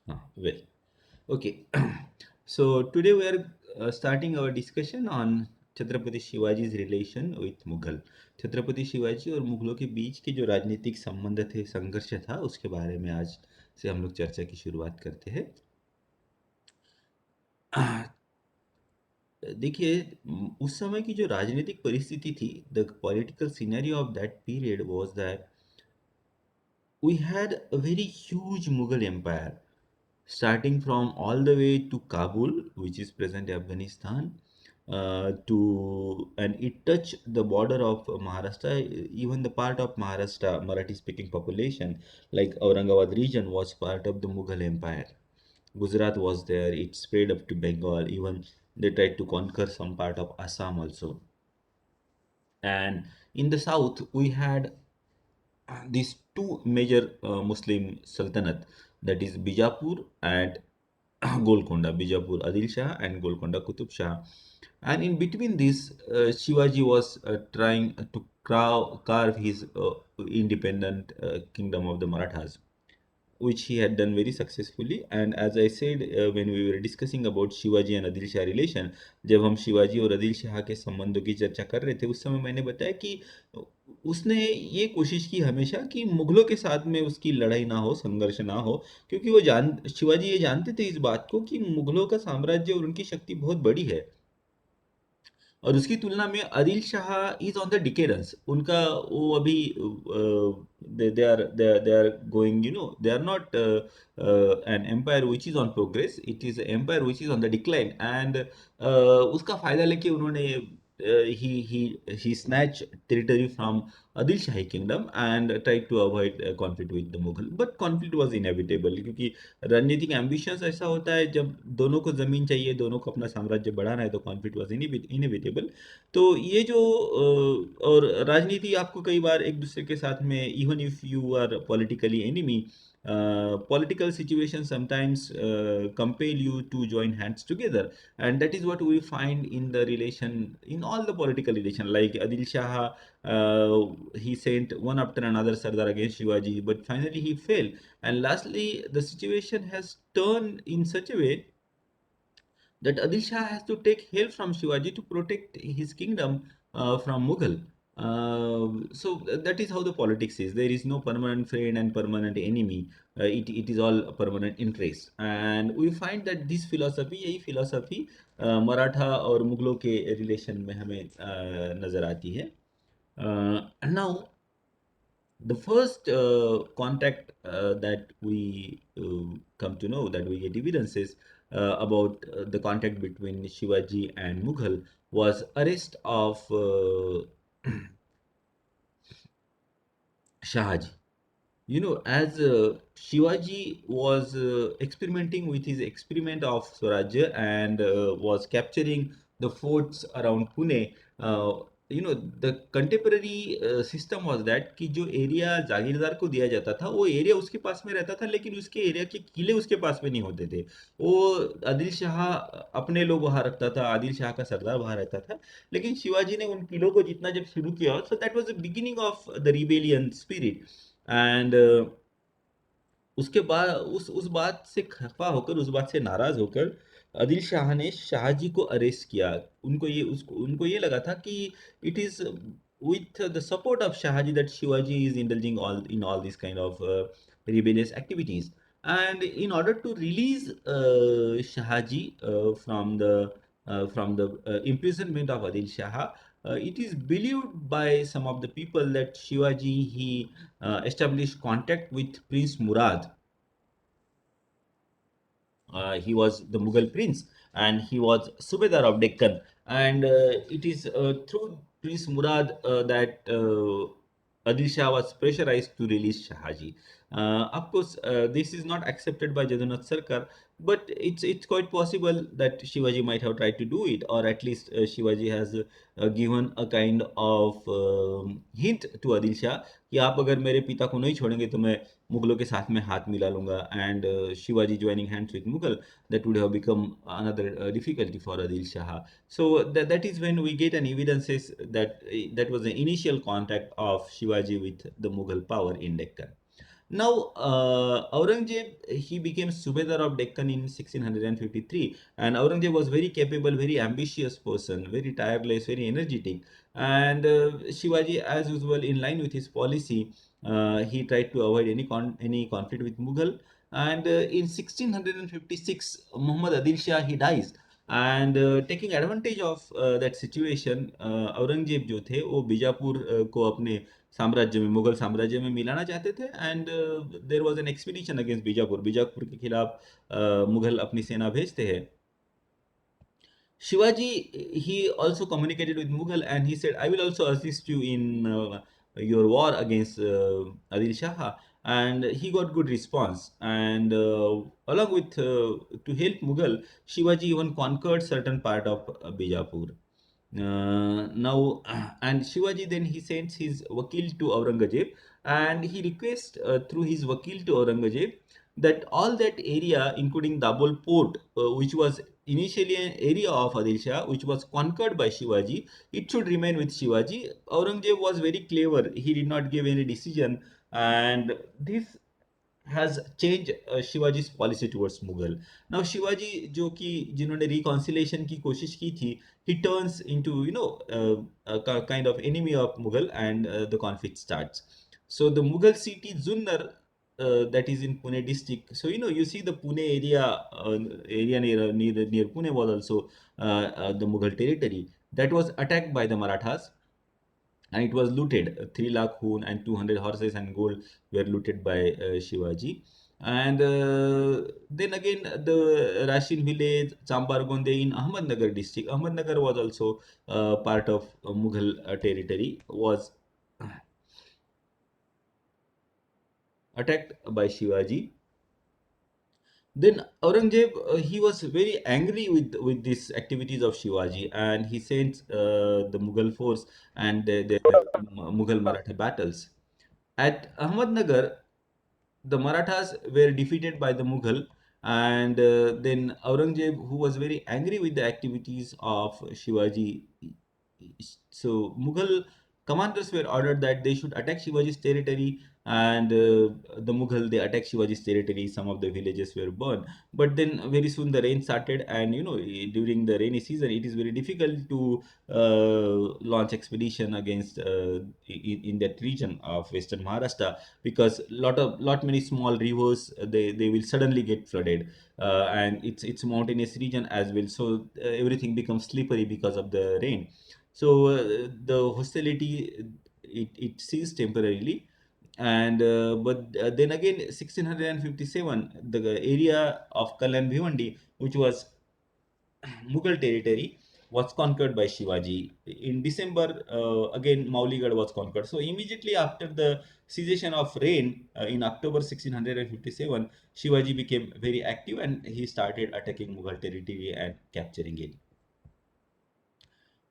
Well, okay. So today we are starting our discussion on Chhatrapati शिवाजी's relation with Mughal. Chhatrapati Shivaji और मुगलों के बीच के जो राजनीतिक संबंध थे, संघर्ष था, उसके बारे में आज से हम लोग चर्चा की शुरुआत करते हैं. देखिए, उस समय की जो राजनीतिक परिस्थिति थी, the political scenario of that period was that we had a very huge Mughal empire starting from all the way to Kabul, which is present Afghanistan, and it touched the border of Maharashtra, even the part of Maharashtra, Marathi speaking population, like Aurangabad region was part of the Mughal empire. Gujarat was there, it spread up to Bengal, even they tried to conquer some part of Assam also. And in the south, we had these two major Muslim sultanate, that is Bijapur and Golconda, Bijapur Adil Shah and Golconda Qutub Shah. And in between this, Shivaji was trying to carve his independent kingdom of the Marathas, which he had done very successfully. And as I said, when we were discussing about Shivaji and Adil Shah relation, जब हम शिवाजी और आदिल शाह के संबंधों की चर्चा कर रहे थे, उस समय मैंने बताया कि उसने ये कोशिश की हमेशा कि मुगलों के साथ में उसकी लड़ाई ना हो, संघर्ष ना हो, क्योंकि वो शिवाजी ये जानते थे इस बात को कि मुगलों का साम्राज्य और उनकी शक्ति बहुत बड़ी है, और उसकी तुलना में Adil Shah is on the decadence. उनका वो अभी they are going, they are not an empire which is on progress, it is empire which is on the decline. And उसका फायदा लेके उन्होंने he snatched territory from Adil Shahi kingdom and tried to avoid conflict with the Mughal. But conflict was inevitable, क्योंकि रणनीतिक ambitions ऐसा होता है, जब दोनों को ज़मीन चाहिए, दोनों को अपना साम्राज्य बढ़ाना है, तो कॉन्फ्लिक्ट वॉज इनएविटेबल. तो ये जो और राजनीति आपको कई बार एक दूसरे के साथ में, even if you are politically enemy, political situations sometimes compel you to join hands together, and that is what we find in the relation, in all the political relation. Like Adil Shah, he sent one after another Sardar against Shivaji, but finally he failed. And lastly, the situation has turned in such a way that Adil Shah has to take help from Shivaji to protect his kingdom from Mughal. So that is how the politics is. There is no permanent friend and permanent enemy. It is all a permanent interest. And we find that this philosophy, यही philosophy Maratha और मुगलों के relation में हमें नजर आती है. Now, the first contact that we come to know, that we get evidences about the contact between Shivaji and Mughal, was arrest of Shahaji. As Shivaji was experimenting with his experiment of Swarajya and was capturing the forts around Pune, the contemporary system was that कि जो area जागीरदार को दिया जाता था, वो area उसके पास में रहता था, लेकिन उसके एरिया के किले उसके पास में नहीं होते थे. वो आदिल शाह अपने लोग वहां रखता था, आदिल शाह का सरदार वहां रहता था, लेकिन शिवाजी ने उन किलों को जितना जब शुरू किया, so that was the beginning of the rebellion spirit. And उसके बाद उस बात से खफा होकर, उस बात से नाराज होकर, आदिल शाह ने शाहजी को अरेस्ट किया. उनको ये लगा था कि it is with the support of Shahaji that Shivaji is indulging all these kind of rebellious activities. And in order to release Shahaji from the imprisonment of Adil Shah, it is believed by some of the people that Shivaji, he established contact with Prince Murad. He was the Mughal prince and he was Subedar of Deccan. And it is through Prince Murad that Adil Shah was pressurized to release Shahaji. Of course, this is not accepted by Jagannath Sarkar, but it's quite possible that Shivaji might have tried to do it, or at least Shivaji has given a kind of hint to Adil Shah कि आप अगर मेरे पिता को नहीं छोड़ेंगे तो मैं मुगलों के साथ में हाथ मिला लूंगा. And Shivaji joining hands with Mughal, that would have become another difficulty for Adil Shah. So that is when we get an evidences that that was the initial contact of Shivaji with the Mughal power in Deccan. Now, Aurangzeb, he became Subedar of Deccan in 1653, and Aurangzeb was very capable, very ambitious person, very tireless, very energetic. And Shivaji, as usual, in line with his policy, he tried to avoid any conflict with Mughal. And in 1656, Muhammad Adil Shah, he dies. And taking advantage of that situation, Aurangzeb जो थे वो बीजापुर को अपने साम्राज्य में, मुगल साम्राज्य में मिलाना चाहते थे. And there was an expedition against Bijapur. Bijapur के खिलाफ मुगल अपनी सेना भेजते हैं. Shivaji, he also communicated with Mughal and he said, I will also assist you in your war against Adil Shah. And he got good response. And along with, to help Mughal, Shivaji even conquered certain part of Bijapur. Now, and Shivaji then he sends his Wakil to Aurangzeb and he requests through his Wakil to Aurangzeb that all that area, including Dabol port, which was initially an area of Adil Shah, which was conquered by Shivaji, it should remain with Shivaji. Aurangzeb was very clever. He did not give any decision, and this has changed Shivaji policy towards Mughal. Now Shivaji जो कि जिन्होंने reconciliation की कोशिश की थी, he turns into a kind of enemy of Mughal and the conflict starts. So the Mughal city Zunnar, that is in Pune district. So you see the Pune area near Pune was also the Mughal territory that was attacked by the Marathas and it was looted. 3 lakh hoon and 200 horses and gold were looted by Shivaji. And then again, the Rashin village, Chambargonde in Ahmednagar district. Ahmednagar was also part of Mughal territory, was attacked by Shivaji. Then Aurangzeb, he was very angry with these activities of Shivaji, and he sent the Mughal force and the Mughal Maratha battles. At Ahmednagar, the Marathas were defeated by the Mughal, and then Aurangzeb, who was very angry with the activities of Shivaji, so Mughal commanders were ordered that they should attack Shivaji's territory, and the Mughal they attacked Shivaji's territory. Some of the villages were burned, but then very soon the rain started, and during the rainy season, it is very difficult to launch expedition against in that region of Western Maharashtra because lot many small rivers they will suddenly get flooded, and it's mountainous region as well, so everything becomes slippery because of the rain. So the hostility it ceased temporarily, and but then again 1657 the area of Kalyan Bhiwandi, which was Mughal territory, was conquered by Shivaji. In December, again Mauligad was conquered. So immediately after the cessation of rain in October 1657, Shivaji became very active and he started attacking Mughal territory and capturing it.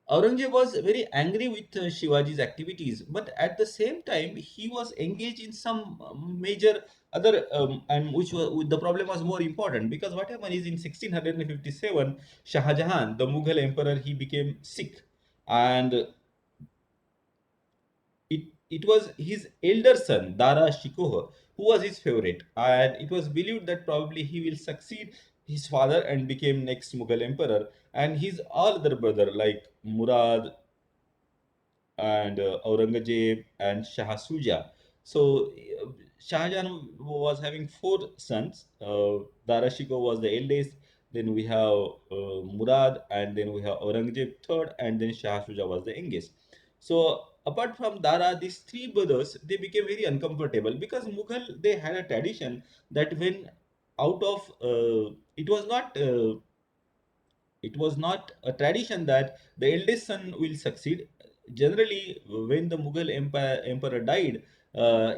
Aurangzeb was very angry with Shivaji's activities, but at the same time, he was engaged in some major other, and the problem was more important because what happened is in 1657, Shah Jahan, the Mughal emperor, he became sick, and it was his elder son, Dara Shikoh, who was his favorite, and it was believed that probably he will succeed his father and became next Mughal emperor, and his all other brother like Murad and Aurangzeb and Shah Suja. So Shah Jahan was having four sons. Dara Shikoh was the eldest. Then we have Murad, and then we have Aurangzeb third, and then Shah Suja was the youngest. So apart from Dara, these three brothers they became very uncomfortable because Mughal they had a tradition that when out of it was not. It was not a tradition that the eldest son will succeed. Generally, when the Mughal emperor died,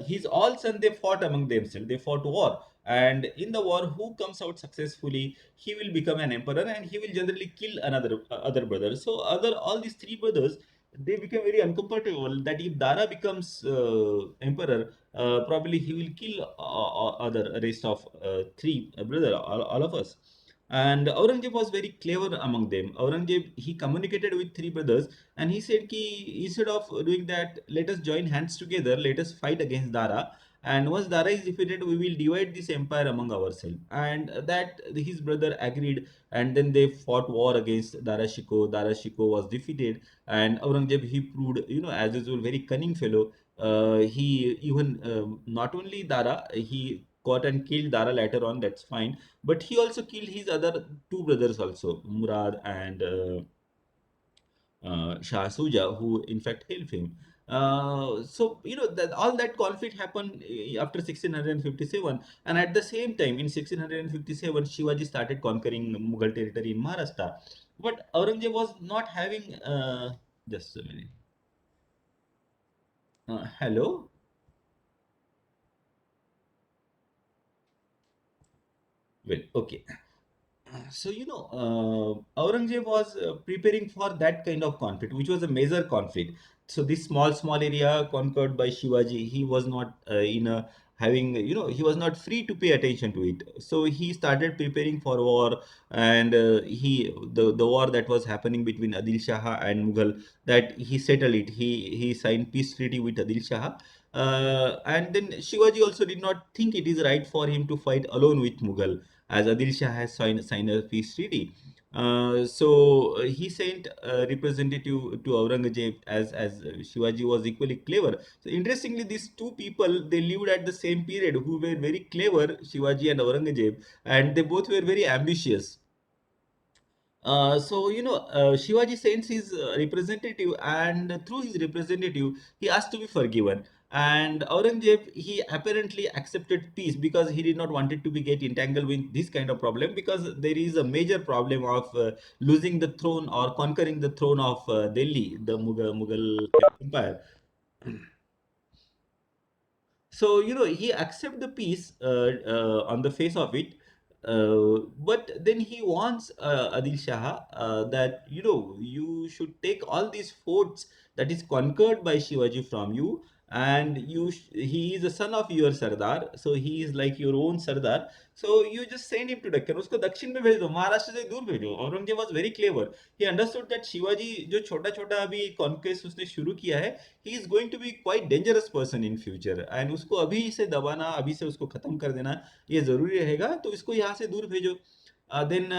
his all sons they fought among themselves. They fought war, and in the war, who comes out successfully, he will become an emperor, and he will generally kill another other brother. So, other all these three brothers they became very uncomfortable that if Dara becomes emperor, probably he will kill other rest of three brother, all of us. And Aurangzeb was very clever among them. Aurangzeb he communicated with three brothers and he said ki instead of doing that, let us join hands together, let us fight against Dara. and once Dara is defeated, we will divide this empire among ourselves. And that his brother agreed, and then they fought war against Dara Shikoh. Dara Shikoh was defeated, and Aurangzeb, he proved, as usual, very cunning fellow. He even, not only Dara, he got and killed Dara later on. That's fine, but he also killed his other two brothers also, Murad and Shah Suja, who in fact helped him. So that all that conflict happened after 1657, and at the same time in 1657 Shivaji started conquering Mughal territory in Maharashtra. But Aurangzeb was not having. Just a minute. Hello. Well, okay. So, Aurangzeb was preparing for that kind of conflict, which was a major conflict. So, this small area conquered by Shivaji, he was not in a having, he was not free to pay attention to it. So, he started preparing for war, and the war that was happening between Adil Shah and Mughal, that he settled it. He signed peace treaty with Adil Shah. And then Shivaji also did not think it is right for him to fight alone with Mughal, as Adil Shah has signed a peace treaty. So he sent a representative to Aurangzeb, as Shivaji was equally clever. So interestingly, these two people, they lived at the same period, who were very clever, Shivaji and Aurangzeb, and they both were very ambitious. Shivaji sends his representative, and through his representative, he asked to be forgiven. And Aurangzeb, he apparently accepted peace because he did not want it to be get entangled with this kind of problem, because there is a major problem of losing the throne or conquering the throne of Delhi, the Mughal Empire. So, he accept the peace on the face of it, but then he wants Adil Shah that, you should take all these forts that is conquered by Shivaji from you, and he is a son of your Sardar, so he is like your own Sardar. So you just send him to Deccan, उसको दक्षिण में भेज दो, महाराष्ट्र से दूर भेजो. Aurangzeb was very clever. He understood that Shivaji जो छोटा छोटा अभी कॉन्क्वेस्ट उसने शुरू किया है, he is going to be quite dangerous person in future, and उसको अभी से दबाना, अभी से उसको खत्म कर देना, ये जरूरी रहेगा, तो इसको यहाँ से दूर भेजो. Then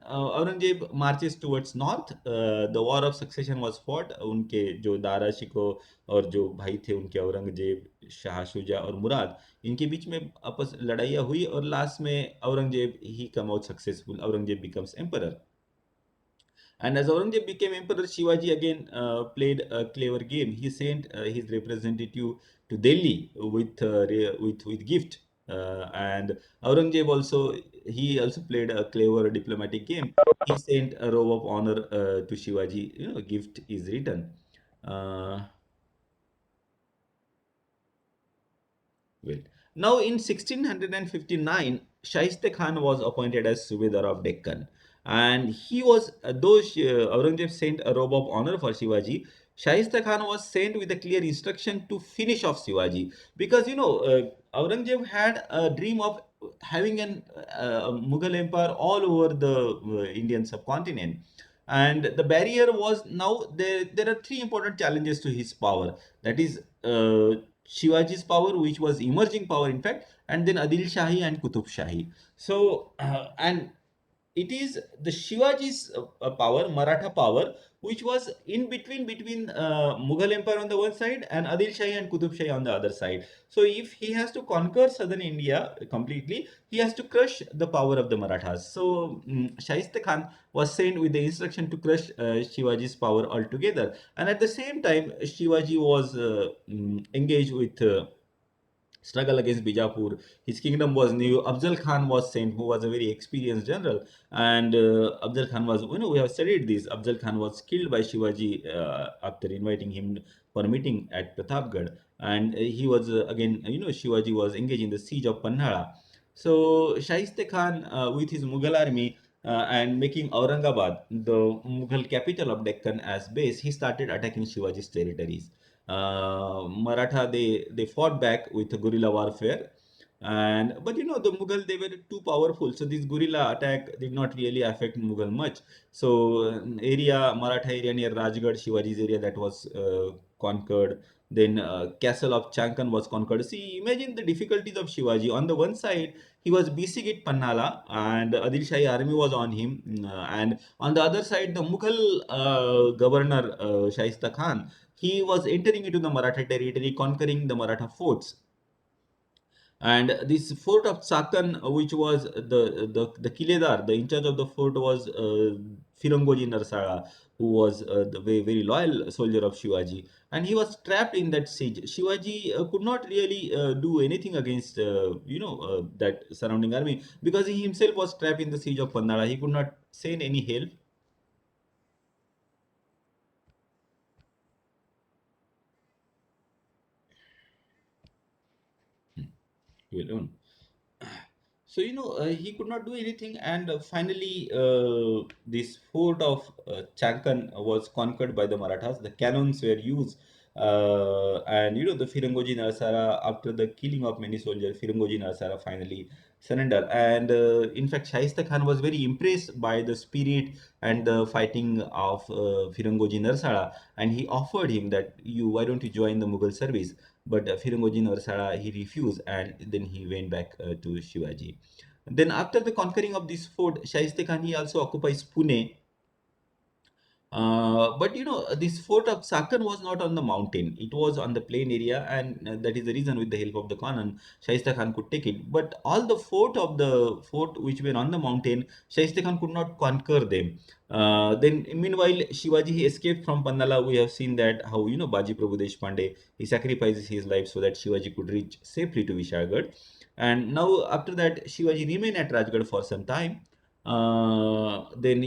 Aurangzeb marches towards north. The war of succession was fought. उनके जो दारा शिको और जो भाई थे उनके, औरंगजेब, शाह शुजा और मुराद, इनके बीच में आपस लड़ाइयाँ हुई, और लास्ट में औरंगजेब ही come out successful. Aurangzeb becomes emperor. And as Aurangzeb became emperor, Shivaji again played a clever game. He sent his representative to Delhi with gift, and Aurangzeb also, he also played a clever diplomatic game. He sent a robe of honor to Shivaji. Gift is written. Uh, Well, now in 1659, Shaista Khan was appointed as Subedar of Deccan, and he was, though Aurangzeb sent a robe of honor for Shivaji, Shaista Khan was sent with a clear instruction to finish off Shivaji, because Aurangzeb had a dream of having an Mughal empire all over the Indian subcontinent. And the barrier was, now there are three important challenges to his power. That is Shivaji's power, which was emerging power, in fact, and then Adil Shahi and Qutub Shahi. So, and it is the Shivaji's power, Maratha power, which was in between Mughal Empire on the one side and Adil Shahi and Qutub Shahi on the other side. So, if he has to conquer southern India completely, he has to crush the power of the Marathas. So, Shaista Khan was sent with the instruction to crush Shivaji's power altogether. And at the same time, Shivaji was engaged with struggle against Bijapur. His kingdom was new. Afzal Khan was sent, who was a very experienced general. And Afzal Khan was, we have studied this. Afzal Khan was killed by Shivaji after inviting him for a meeting at Pratapgarh. And he was, again, Shivaji was engaged in the siege of Pannala. So Shaiste Khan, with his Mughal army, and making Aurangabad the Mughal capital of Deccan as base, he started attacking Shivaji's territories. Maratha, they fought back with guerrilla warfare, and but the Mughal, they were too powerful, so this guerrilla attack did not really affect Mughal much. So area, Maratha area near Rajgarh, Shivaji's area, that was conquered. Then castle of Chankan was conquered. See, imagine the difficulties of Shivaji. On the one side, he was besieged Pannala, and Adil Shahi army was on him. And on the other side, the Mughal governor Shaista Khan, he was entering into the Maratha territory, conquering the Maratha forts. And this fort of Chakan, which was the Kiledar, the in charge of the fort was Firangoji Narsala, who was the very loyal soldier of Shivaji, and he was trapped in that siege. Shivaji could not really do anything against that surrounding army, because he himself was trapped in the siege of Pandara. He could not send any help. He alone. So he could not do anything, and finally, this fort of Chankan was conquered by the Marathas. The cannons were used, and the Firangoji Narsara, after the killing of many soldiers, Firangoji Narsara finally surrendered. And in fact, Shaista Khan was very impressed by the spirit and the fighting of Firangoji Narsara, and he offered him that, why don't you join the Mughal service? But Firangoji Narsara, he refused, and then he went back to Shivaji. Then after the conquering of this fort, Shaista Khan, he also occupies Pune. But this fort of Sakan was not on the mountain. It was on the plain area, and that is the reason, with the help of the Khan, Shaista Khan could take it. But all the fort which were on the mountain, Shaista Khan could not conquer them. Then meanwhile, Shivaji, he escaped from Pannala. We have seen that how Baji Prabhu Deshpande, he sacrifices his life so that Shivaji could reach safely to Vishagarh. And now after that, Shivaji remained at Rajgarh for some time. Then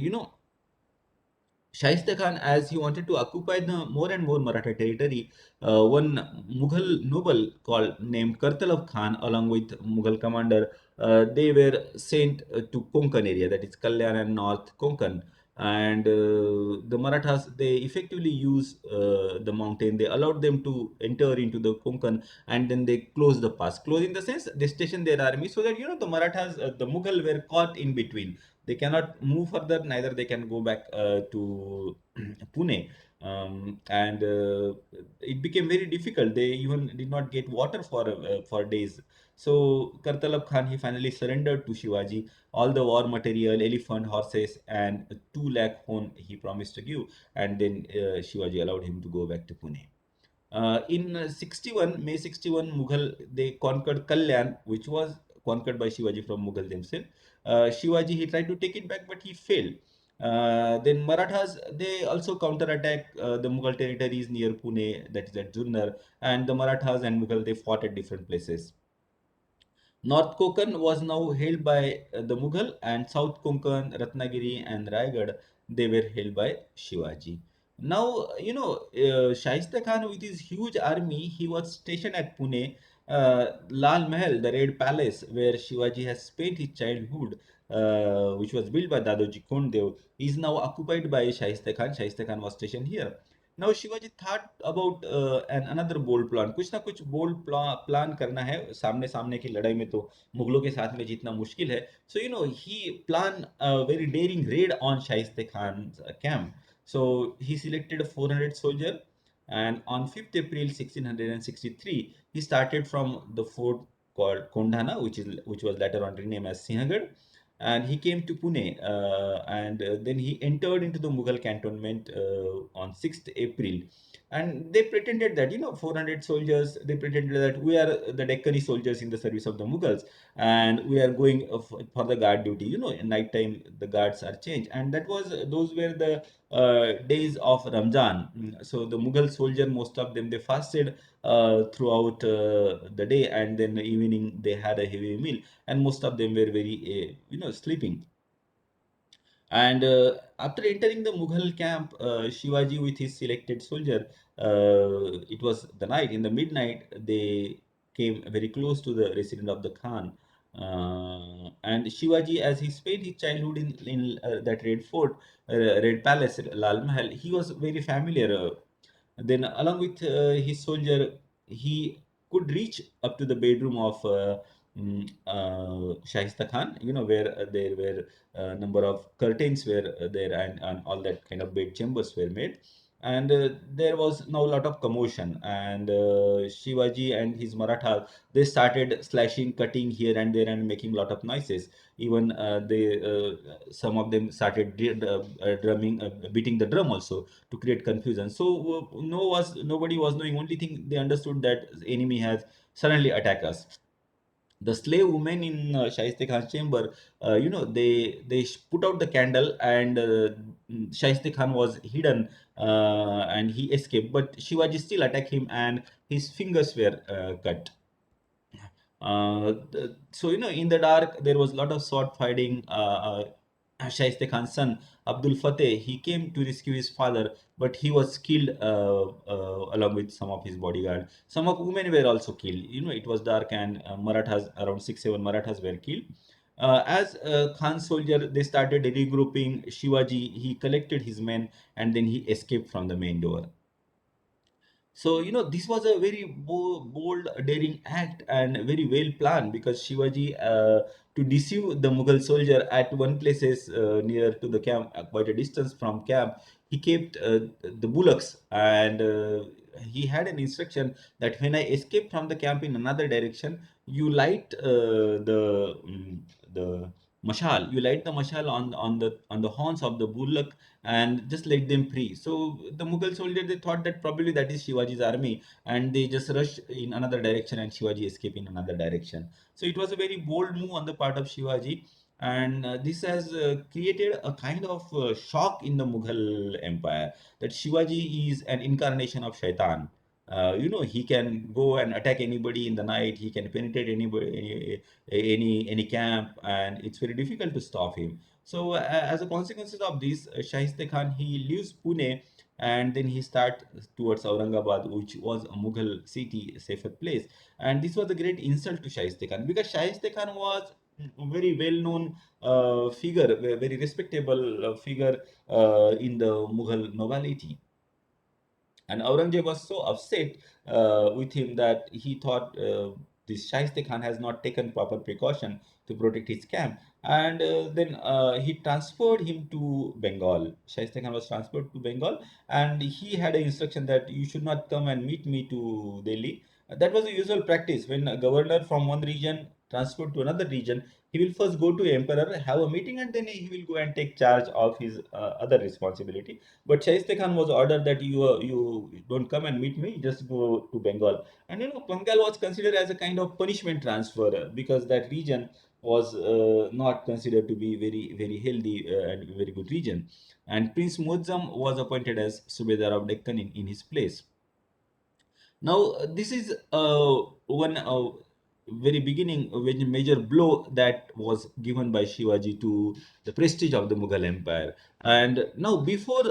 Shaista Khan, as he wanted to occupy the more and more Maratha territory, one Mughal noble called named Kartalab Khan, along with Mughal commander, they were sent to Konkan area, that is Kalyan and North Konkan. And the Marathas, they effectively use the mountain. They allowed them to enter into the Konkan, and then they closed the pass. Close in the sense they stationed their army, so that the Marathas, the Mughal were caught in between. They cannot move further, neither they can go back to Pune. And it became very difficult. They even did not get water for days. So Kartalab Khan, he finally surrendered to Shivaji. All the war material, elephant, horses, and 2 lakh hone he promised to give, and then Shivaji allowed him to go back to Pune. In 61, May 61, Mughal, they conquered Kalyan, which was conquered by Shivaji from Mughal themselves. Shivaji, he tried to take it back, but he failed. Then Marathas, they also counterattack the Mughal territories near Pune, that is at Junnar, and the Marathas and Mughal, they fought at different places. North Konkan was now held by the Mughal, and South Konkan, Ratnagiri, and Raigad, they were held by Shivaji. Now, Shaista Khan, with his huge army, he was stationed at Pune. Lal Mahal, the Red Palace, where Shivaji has spent his childhood, which was built by Dadoji Kondev, is now occupied by Shaista Khan. Shaista Khan was stationed here. Now Shivaji thought about an another bold plan. कुछ ना कुछ bold plan करना है, सामने सामने की लड़ाई में तो मुगलों के साथ में जीतना मुश्किल है. So he planned a very daring raid on Shaiste Khan's camp. So he selected 400 soldiers, and on 5th April 1663 he started from the fort called Kondhana, which was later on renamed as Sinhagad, and he came to Pune, and then he entered into the Mughal cantonment on 6th April. And they pretended that, 400 soldiers, they pretended that we are the Deccani soldiers in the service of the Mughals, and we are going for the guard duty. In night time, the guards are changed. And those were the days of Ramzan. So the Mughal soldier, most of them, they fasted throughout the day, and then evening they had a heavy meal, and most of them were very sleeping. And after entering the Mughal camp, Shivaji with his selected soldier, it was the night. In the midnight, they came very close to the residence of the Khan. And Shivaji, as he spent his childhood in that Red Fort, Red Palace, Lal Mahal, he was very familiar. Then, along with his soldier, he could reach up to the bedroom of Shahista Khan, where there were a number of curtains were there, and all that kind of bed chambers were made. and there was now a lot of commotion, and Shivaji and his Marathas, they started slashing, cutting here and there and making a lot of noises. Even they some of them started drumming, beating the drum also to create confusion. So nobody was knowing. Only thing they understood that enemy has suddenly attacked us. The slave women in Shaiste Khan's chamber, they put out the candle, and Shaiste Khan was hidden, and he escaped. But Shivaji still attacked him, and his fingers were cut. So in the dark there was a lot of sword fighting. Shaiste Khan's son Abdul Fateh, he came to rescue his father, but he was killed along with some of his bodyguard. Some of women were also killed. It was dark, and Marathas, around 6-7 Marathas were killed. As Khan's soldier, they started regrouping. Shivaji, he collected his men, and then he escaped from the main door. So, this was a very bold, daring act and very well planned, because Shivaji, to deceive the Mughal soldier at one places near to the camp, quite a distance from camp, he kept the bullocks, and he had an instruction that when I escape from the camp in another direction, you light the mashal. You light the mashal on the horns of the bullock, and just let them free. So the Mughal soldier, they thought that probably that is Shivaji's army, and they just rushed in another direction, and Shivaji escaped in another direction. So it was a very bold move on the part of Shivaji, and this has created a kind of shock in the Mughal Empire, that Shivaji is an incarnation of Shaitan. He can go and attack anybody in the night. He can penetrate anybody, any camp, and it's very difficult to stop him. So, as a consequence of this, Shaiste Khan, he leaves Pune, and then he starts towards Aurangabad, which was a Mughal city, a safer place. And this was a great insult to Shaiste Khan, because Shaiste Khan was a very well-known figure, a very respectable figure in the Mughal nobility. And Aurangzeb was so upset with him that he thought this Shaiste Khan has not taken proper precaution to protect his camp. And then he transferred him to Bengal. Shaiste Khan was transferred to Bengal, and he had an instruction that you should not come and meet me to Delhi. That was the usual practice. When a governor from one region transferred to another region, he will first go to emperor, have a meeting, and then he will go and take charge of his other responsibility. But Shaiste Khan was ordered that you don't come and meet me, just go to Bengal. And Bengal was considered as a kind of punishment transfer, because that region was not considered to be very very healthy and very good region. And Prince Muazzam was appointed as Subedar of Deccan in his place. Now, this is one very beginning, a very major blow that was given by Shivaji to the prestige of the Mughal Empire. And now, before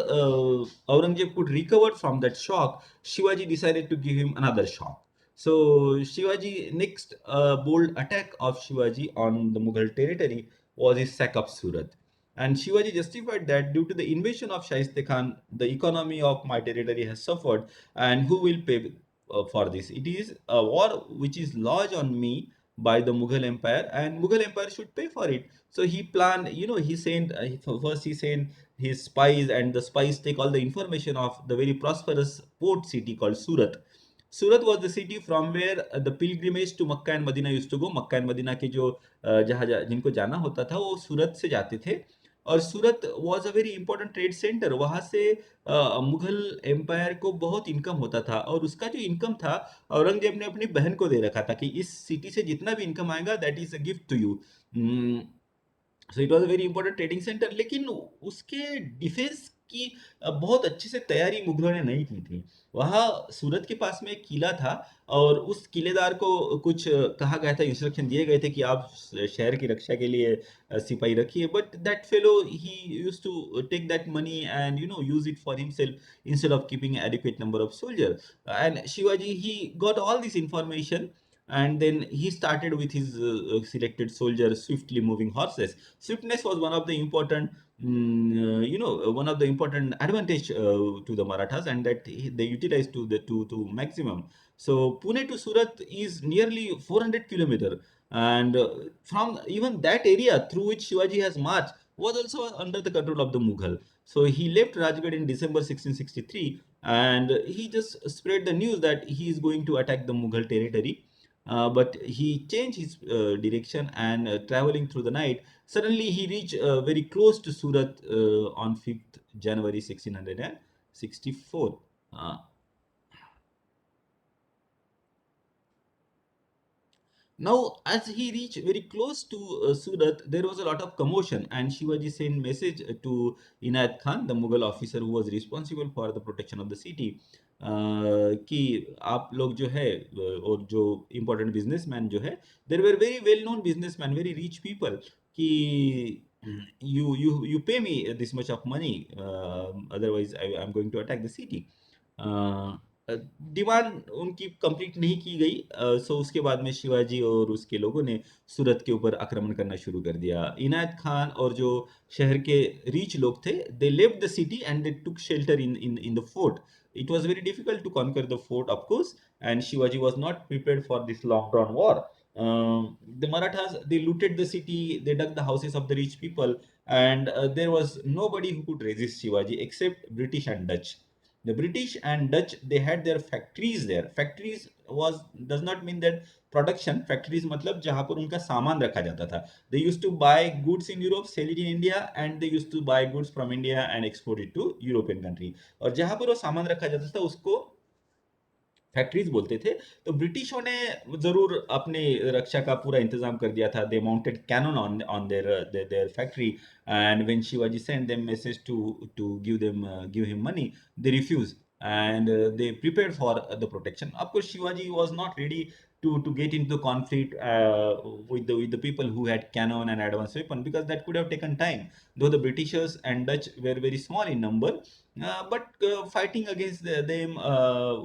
Aurangzeb could recover from that shock, Shivaji decided to give him another shock. So, Shivaji next bold attack of Shivaji on the Mughal territory was his sack of Surat. And Shivaji justified that due to the invasion of Shaiste Khan, the economy of my territory has suffered, and who will pay for this? It is a war which is lodged on me by the Mughal Empire, and Mughal Empire should pay for it. So he planned, he sent first he sent his spies, and the spies take all the information of the very prosperous port city called Surat. Surat was the city from where the pilgrimage to Mecca and Medina used to go. Mecca and Medina के जो जहाँ जिनको जाना होता था वो सूरत से जाते थे. और Surat was a very important trade centre. वहां से मुगल एम्पायर को बहुत इनकम होता था, और उसका जो इनकम था औरंगजेब ने अपनी बहन को दे रखा था कि इस सिटी से जितना भी इनकम आएगा that is a gift to you. So it was a very important trading centre. लेकिन उसके डिफेंस की बहुत अच्छे से तैयारी मुगलों ने नहीं की थी. वहाँ सूरत के पास में एक किला था, और उस किलेदार को कुछ कहा गया था, इंस्ट्रक्शन दिए गए थे कि आप शहर की रक्षा के लिए सिपाही रखिए. But that fellow he used to take that money and use it for himself instead of keeping an adequate number of soldiers. And Shivaji, he got all this information, and then he started with his selected soldiers swiftly moving horses. Swiftness was one of the important one of the important advantage to the Marathas, and that they utilized to maximum. So Pune to Surat is nearly 400 kilometer, and from even that area through which Shivaji has marched was also under the control of the Mughal. So he left Rajgarh in December 1663, and he just spread the news that he is going to attack the Mughal territory. But he changed his direction, and traveling through the night, suddenly he reached very close to Surat on 5th January 1664. Uh, Now, as he reached very close to Surat, there was a lot of commotion, and Shivaji sent message to Inayat Khan, the Mughal officer who was responsible for the protection of the city, कि आप लोग जो है और जो important businessman जो है, there were very well known businessmen, very rich people, कि you pay me this much of money, otherwise I'm going to attack the city. Demand उनकी कंप्लीट नहीं की गई, सो उसके बाद में शिवाजी और उसके लोगों ने सूरत के ऊपर आक्रमण करना शुरू कर दिया। इनायत खान और जो शहर के रीच लोग थे, they left the city and they took shelter in the fort. It was very difficult to conquer the fort, of course, and Shivaji was not prepared for this long-drawn war. The Marathas, they looted the city, they dug the houses of the rich people, and there was nobody who could resist Shivaji except British and Dutch. The British and Dutch, they had their factories there. Factories was does not mean that production. Factories मतलब जहाँ पर उनका सामान रखा जाता था. They used to buy goods in Europe, sell it in India, and they used to buy goods from India and export it to European country. और जहाँ पर वो सामान रखा जाता था उसको फैक्ट्रीज बोलते थे। तो ब्रिटिशों ने जरूर अपने रक्षा का पूरा इंतजाम कर दिया था। They mounted cannon on on their factory, and when Shivaji sent them message to give him money, they refuse, and they prepared for the protection. Of course, Shivaji was not ready to get into conflict with the people who had cannon and advanced weapon, because that could have taken time. Though the Britishers and Dutch were very small in number, but fighting against them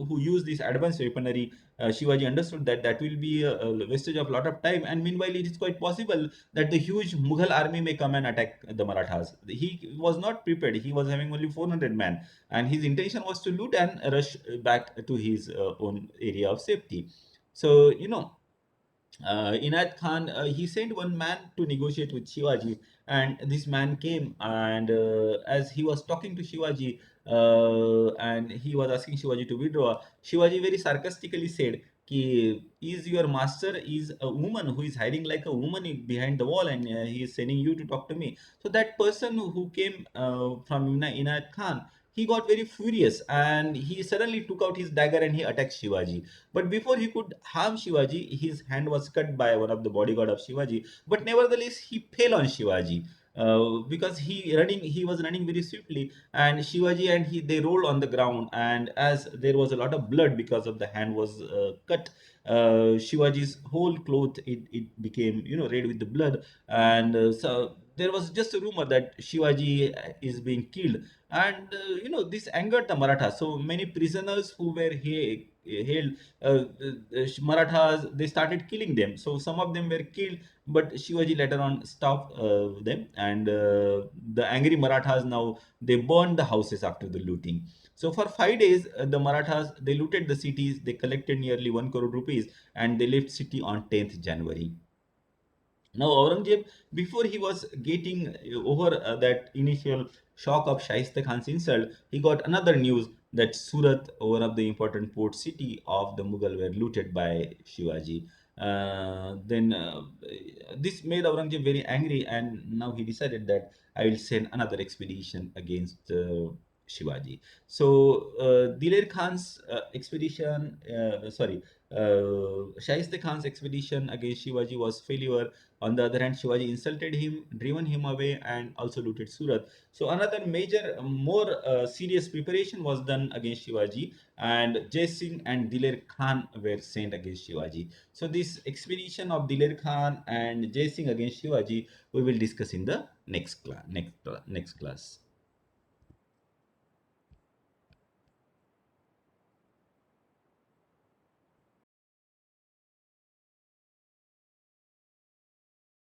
who use this advanced weaponry, Shivaji understood that that will be a wastage of a lot of time, and meanwhile, it is quite possible that the huge Mughal army may come and attack the Marathas. He was not prepared. He was having only 400 men, and his intention was to loot and rush back to his own area of safety. So, Inayat Khan, he sent one man to negotiate with Shivaji, and this man came, and as he was talking to Shivaji, and he was asking Shivaji to withdraw, Shivaji very sarcastically said, "Ki is your master is a woman who is hiding like a woman behind the wall, and he is sending you to talk to me." So that person who came from Inayat Khan, he got very furious, and he suddenly took out his dagger and he attacked Shivaji. But before he could harm Shivaji, his hand was cut by one of the bodyguard of Shivaji. But nevertheless, he fell on Shivaji. Because he was running very swiftly, and Shivaji and he they rolled on the ground, and as there was a lot of blood because of the hand was cut, Shivaji's whole cloth, it became red with the blood, and so there was just a rumor that Shivaji is being killed, and this angered the Marathas. So many prisoners who were held, Marathas, they started killing them. So some of them were killed, but Shivaji later on stopped them, and the angry Marathas now they burned the houses after the looting. So for 5 days, the Marathas they looted the cities. They collected nearly 1 crore rupees, and they left city on 10th January. Now, Aurangzeb, before he was getting over that initial shock of Shaista Khan's insult, he got another news that Surat, one of the important port city of the Mughal, were looted by Shivaji. Then this made Aurangzeb very angry, and now he decided that I will send another expedition against Shivaji. So Diler Khan's expedition, sorry, Shaista Khan's expedition against Shivaji was failure. On the other hand, Shivaji insulted him, driven him away, and also looted Surat. So another major, more serious preparation was done against Shivaji, and Jai Singh and Diler Khan were sent against Shivaji. So this expedition of Diler Khan and Jai Singh against Shivaji, we will discuss in the next class.